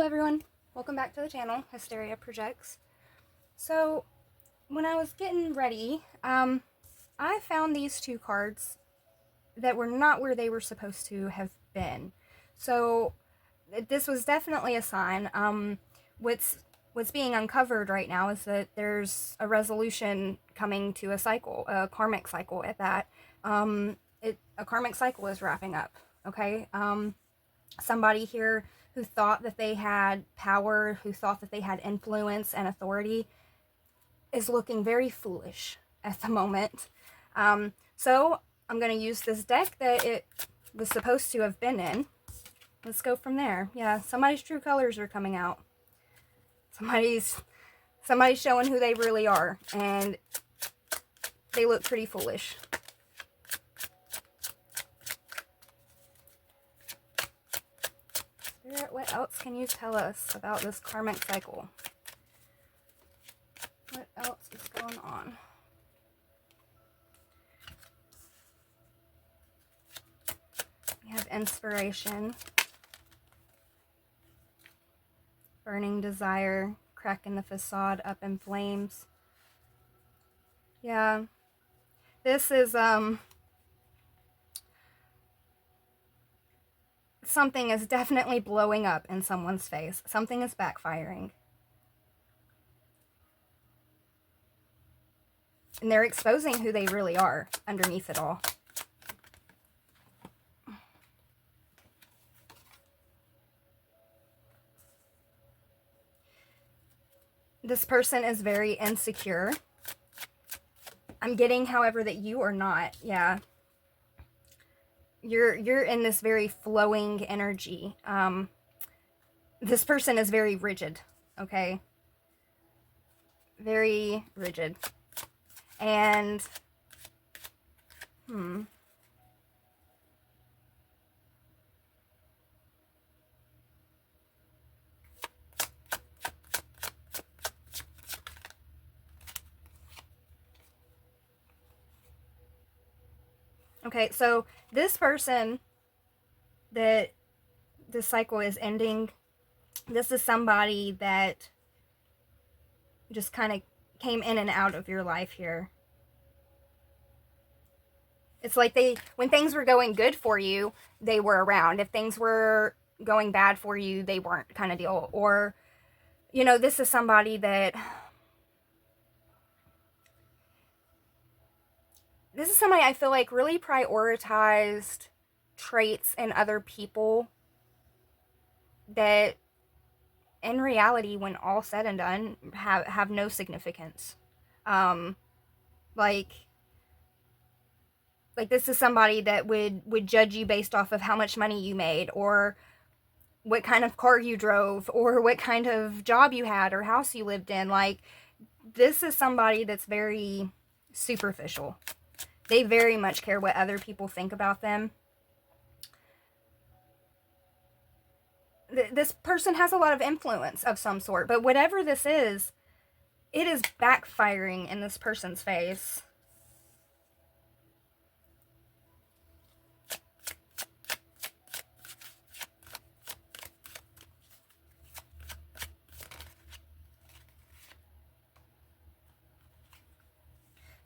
everyone, welcome back to the channel, Hysteria Projects. So, when I was getting ready, I found these two cards that were not where they were supposed to have been. So, this was definitely a sign. What's being uncovered right now is that there's a resolution coming to a cycle, a karmic cycle at that. A karmic cycle is wrapping up, okay? Somebody here who thought that they had power, who thought that they had influence and authority, is looking very foolish at the moment. So I'm going to use this deck that it was supposed to have been in. Let's go from there. Yeah, somebody's true colors are coming out. Somebody's showing who they really are, and they look pretty foolish. What else can you tell us about this karmic cycle? What else is going on? We have inspiration, burning desire, cracking the facade up in flames. Yeah, this is something is definitely blowing up in someone's face. Something is backfiring. And they're exposing who they really are underneath it all. This person is very insecure. I'm getting, however, that you are not. Yeah. You're in this very flowing energy. This person is very rigid, okay? Very rigid. And, okay, so this person that this cycle is ending, this is somebody that just kind of came in and out of your life here. It's like when things were going good for you, they were around. If things were going bad for you, they weren't, kind of deal. Or, you know, this is somebody that... This is somebody I feel like really prioritized traits in other people that, in reality, when all said and done, have no significance. Like this is somebody that would judge you based off of how much money you made, or what kind of car you drove, or what kind of job you had, or house you lived in. Like, this is somebody that's very superficial. They very much care what other people think about them. This person has a lot of influence of some sort, but whatever this is, it is backfiring in this person's face.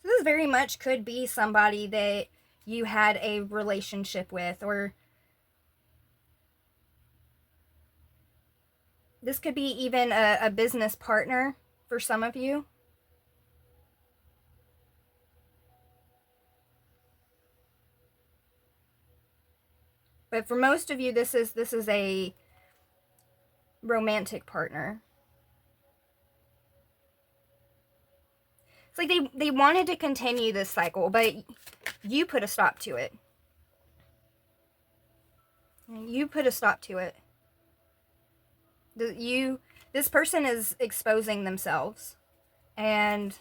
This very much could be somebody that you had a relationship with, or this could be even a business partner for some of you. But for most of you, this is a romantic partner. It's like they wanted to continue this cycle, but you put a stop to it. You put a stop to it. This person is exposing themselves, and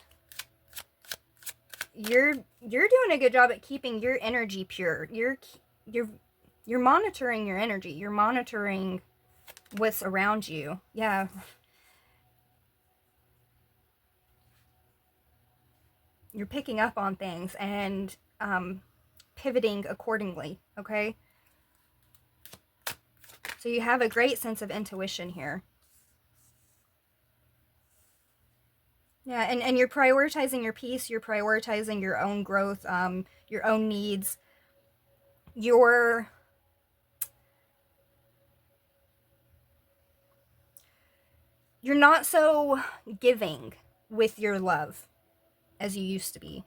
you're doing a good job at keeping your energy pure. You're monitoring your energy. You're monitoring what's around you. Yeah. You're picking up on things and pivoting accordingly, okay? So you have a great sense of intuition here. Yeah, and you're prioritizing your peace, you're prioritizing your own growth, your own needs. You're not so giving with your love as you used to be.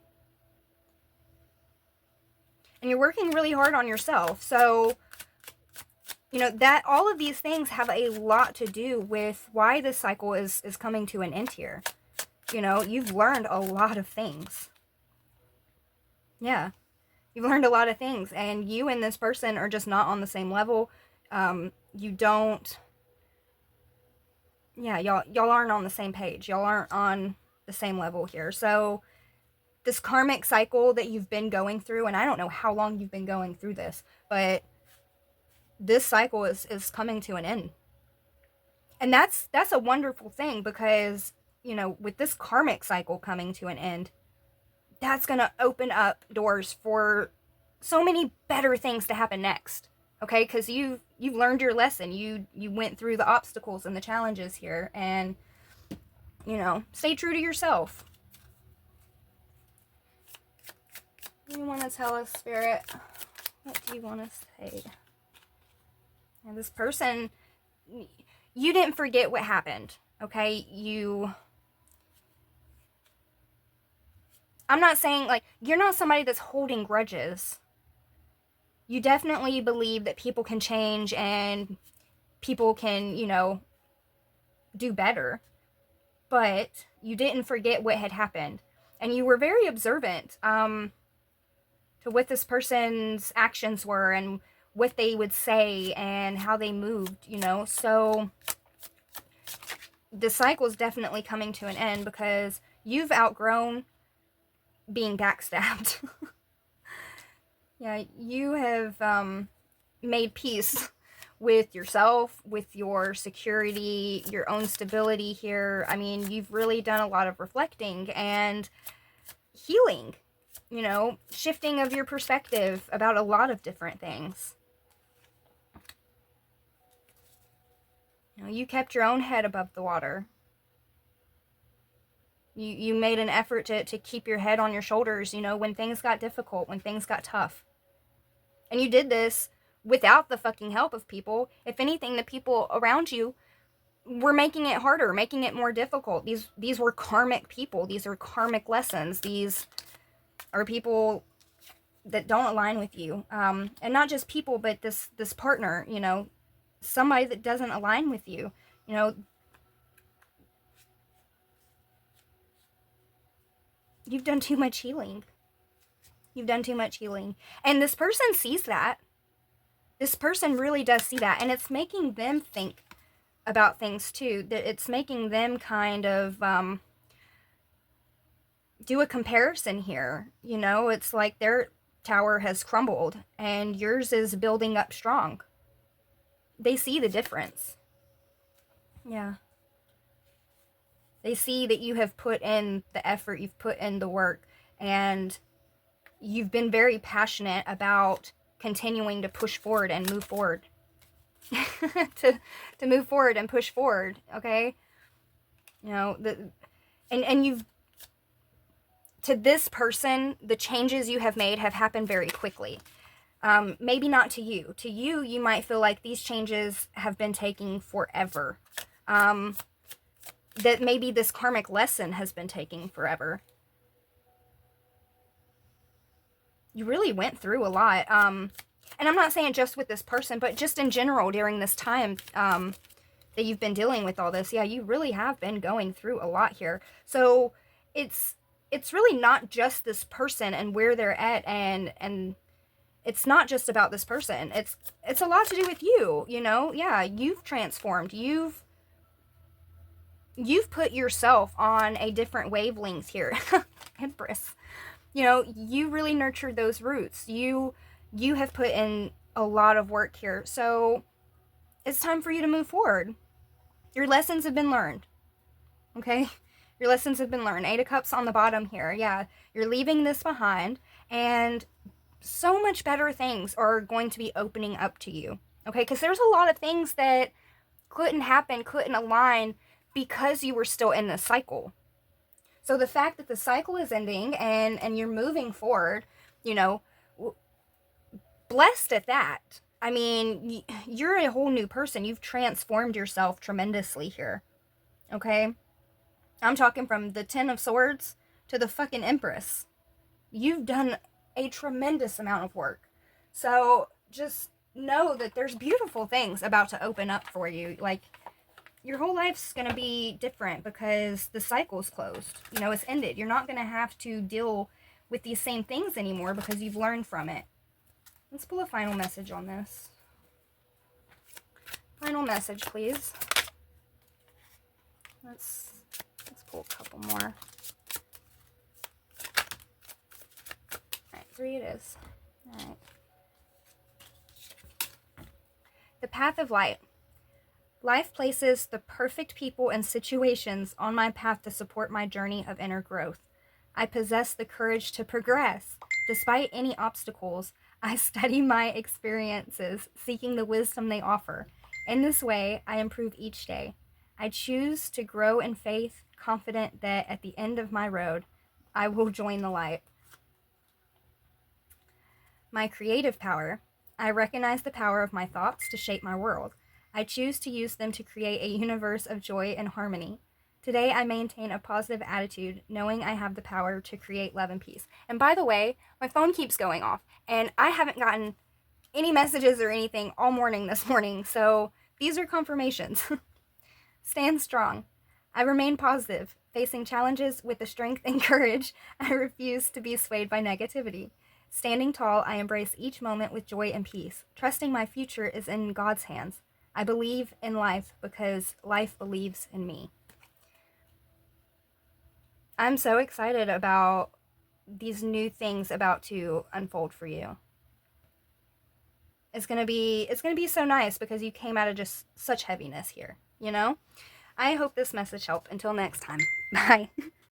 And you're working really hard on yourself. So, that all of these things have a lot to do with why this cycle is coming to an end here. You've learned a lot of things. Yeah. You've learned a lot of things, and you and this person are just not on the same level. You don't, yeah, y'all aren't on the same page. Y'all aren't on the same level here. So this karmic cycle that you've been going through, and I don't know how long you've been going through this, but this cycle is coming to an end. And that's a wonderful thing, because, with this karmic cycle coming to an end, that's going to open up doors for so many better things to happen next. Okay? Cuz you've learned your lesson. You went through the obstacles and the challenges here, and stay true to yourself. What do you want to tell us, Spirit? What do you want to say? And this person, you didn't forget what happened. Okay? I'm not saying, like, you're not somebody that's holding grudges. You definitely believe that people can change and people can, do better. But you didn't forget what had happened. And you were very observant to what this person's actions were and what they would say and how they moved, So the cycle is definitely coming to an end, because you've outgrown being backstabbed. Yeah, you have made peace with yourself, with your security, your own stability here. I mean, you've really done a lot of reflecting and healing, shifting of your perspective about a lot of different things. You kept your own head above the water. You made an effort to keep your head on your shoulders, when things got difficult, when things got tough. And you did this without the fucking help of people. If anything, the people around you were making it harder, making it more difficult. These were karmic people. These are karmic lessons. These are people that don't align with you. And not just people, but this partner, somebody that doesn't align with you. You've done too much healing. You've done too much healing. And this person sees that. This person really does see that. And it's making them think about things too. That it's making them kind of do a comparison here. It's like their tower has crumbled and yours is building up strong. They see the difference. Yeah. They see that you have put in the effort, you've put in the work, and you've been very passionate about continuing to push forward and move forward. to move forward and push forward, okay? And you've, to this person, the changes you have made have happened very quickly. Maybe not to you. To you, you might feel like these changes have been taking forever. That maybe this karmic lesson has been taking forever. You really went through a lot. And I'm not saying just with this person, but just in general during this time that you've been dealing with all this. Yeah, you really have been going through a lot here. So it's really not just this person and where they're at, and it's not just about this person. It's a lot to do with you, Yeah, you've transformed. You've put yourself on a different wavelength here. Empress. You really nurtured those roots. You have put in a lot of work here. So it's time for you to move forward. Your lessons have been learned. Okay? Your lessons have been learned. 8 of Cups on the bottom here. Yeah, you're leaving this behind, and so much better things are going to be opening up to you. Okay? Because there's a lot of things that couldn't happen, couldn't align, because you were still in this cycle. So the fact that the cycle is ending and you're moving forward, you know, blessed at that. I mean, you're a whole new person. You've transformed yourself tremendously here. Okay? I'm talking from the Ten of Swords to the fucking Empress. You've done a tremendous amount of work. So just know that there's beautiful things about to open up for you. Like, your whole life's going to be different because the cycle's closed. You know, it's ended. You're not going to have to deal with these same things anymore because you've learned from it. Let's pull a final message on this. Final message, please. Let's pull a couple more. Alright, 3 it is. Alright. The path of light. Life places the perfect people and situations on my path to support my journey of inner growth. I possess the courage to progress. Despite any obstacles, I study my experiences, seeking the wisdom they offer. In this way, I improve each day. I choose to grow in faith, confident that at the end of my road, I will join the light. My creative power. I recognize the power of my thoughts to shape my world. I choose to use them to create a universe of joy and harmony. Today, I maintain a positive attitude, knowing I have the power to create love and peace. And by the way, my phone keeps going off, and I haven't gotten any messages or anything all morning this morning, so these are confirmations. Stand strong. I remain positive, facing challenges with the strength and courage. I refuse to be swayed by negativity. Standing tall, I embrace each moment with joy and peace, trusting my future is in God's hands. I believe in life because life believes in me. I'm so excited about these new things about to unfold for you. It's gonna be so nice because you came out of just such heaviness here, you know? I hope this message helped. Until next time. Bye.